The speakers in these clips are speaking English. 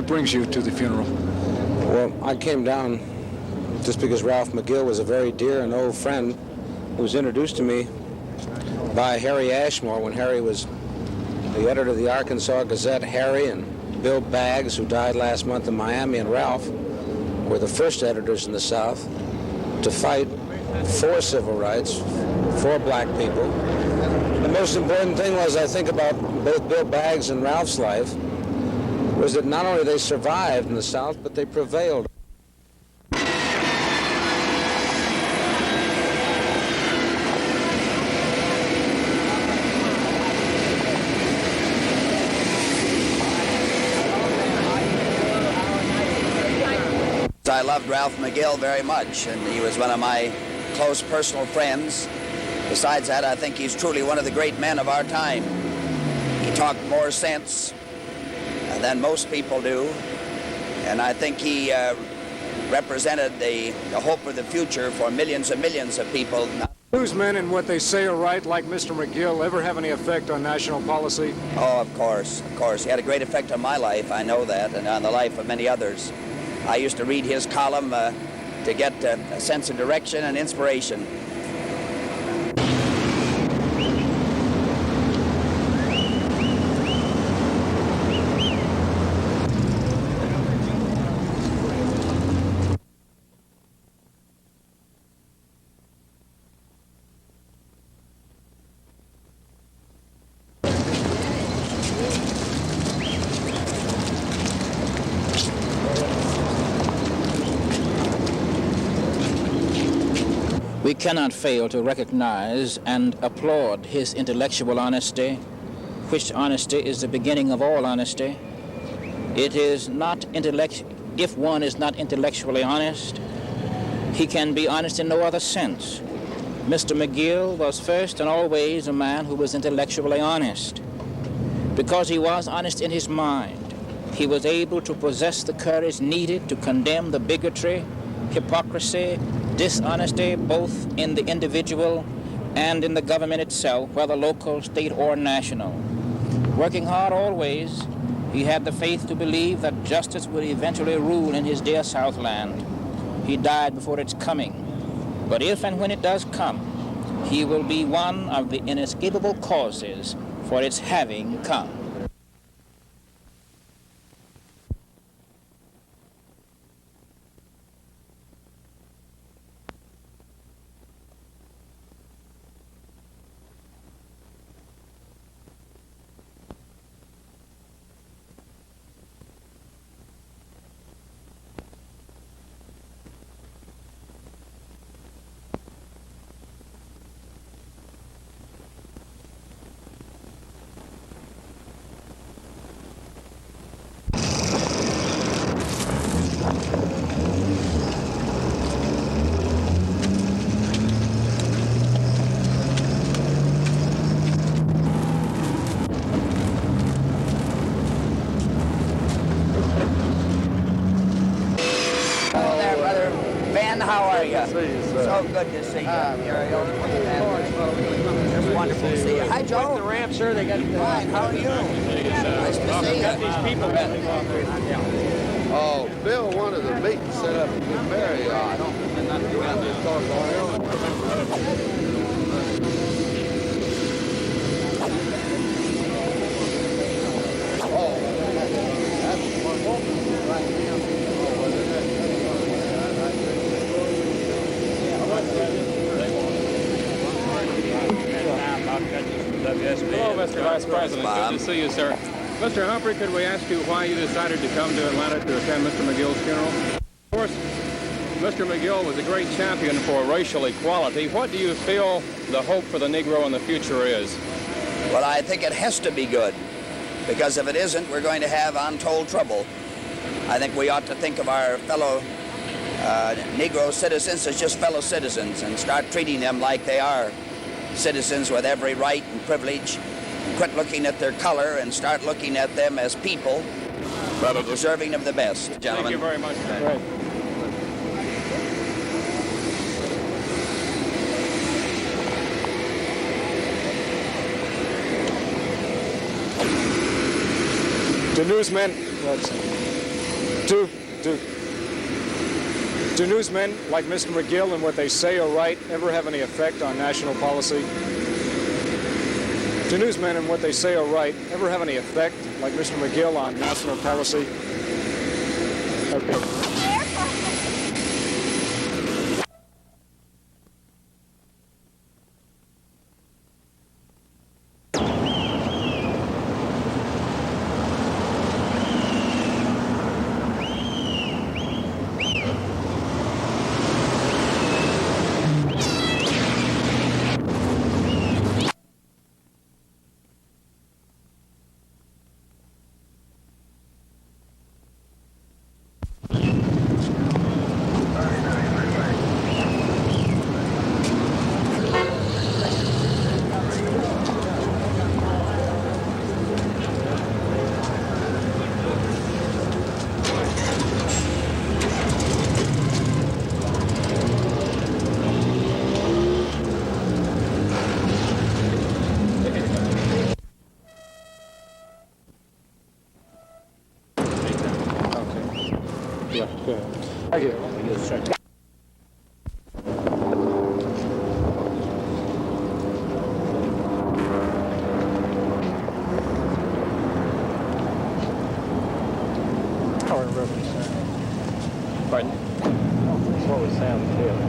brings you to the funeral? Well, I came down just because Ralph McGill was a very dear and old friend who was introduced to me by Harry Ashmore when Harry was the editor of the Arkansas Gazette. Harry and Bill Baggs, who died last month in Miami, and Ralph were the first editors in the South to fight for civil rights, for black people. The most important thing was, I think, about both Bill Baggs and Ralph's life was that not only they survived in the South, but they prevailed. I loved Ralph McGill very much, and he was one of my close personal friends. Besides that, I think he's truly one of the great men of our time. He talked more sense than most people do, and I think he represented the hope of the future for millions and millions of people. Newsmen and what they say or write, like Mr. McGill, ever have any effect on national policy? Oh, of course, of course. He had a great effect on my life, I know that, and on the life of many others. I used to read his column to get a sense of direction and inspiration. We cannot fail to recognize and applaud his intellectual honesty, which honesty is the beginning of all honesty. It is not if one is not intellectually honest, he can be honest in no other sense. Mr. McGill was first and always a man who was intellectually honest. Because he was honest in his mind, he was able to possess the courage needed to condemn the bigotry, hypocrisy, dishonesty, both in the individual and in the government itself, whether local, state, or national. Working hard always, he had the faith to believe that justice would eventually rule in his dear Southland. He died before its coming. But if and when it does come, he will be one of the inescapable causes for its having come. How are you? So good to see you. It's wonderful to see you. Hi, Joe. The ramp, sir. They got fine. How are you? Nice to see you. These people. Oh, Bill wanted the meet set up in the Marriott. Hello, Mr. Vice President. Good to see you, sir. Mr. Humphrey, could we ask you why you decided to come to Atlanta to attend Mr. McGill's funeral? Of course, Mr. McGill was a great champion for racial equality. What do you feel the hope for the Negro in the future is? Well, I think it has to be good, because if it isn't, we're going to have untold trouble. I think we ought to think of our fellow Negro citizens as just fellow citizens and start treating them like they are citizens with every right and privilege. Quit looking at their color and start looking at them as people deserving of the best, gentlemen. Thank you very much. Right. The newsmen. Do newsmen like Mr. McGill and what they say or write ever have any effect on national policy? Do newsmen and what they say or write ever have any effect, like Mr. McGill, on national policy? Okay. Yeah, go ahead. Thank you. Power and reference. Pardon? What was Sam Taylor?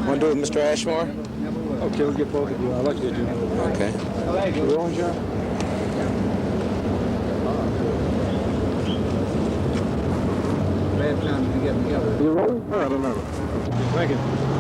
Want to do it with Mr. Ashmore? Okay, we'll get both of you. I'd like to do Okay. You rolling, John? Bad time to get together. You rolling? I don't know. Thank you.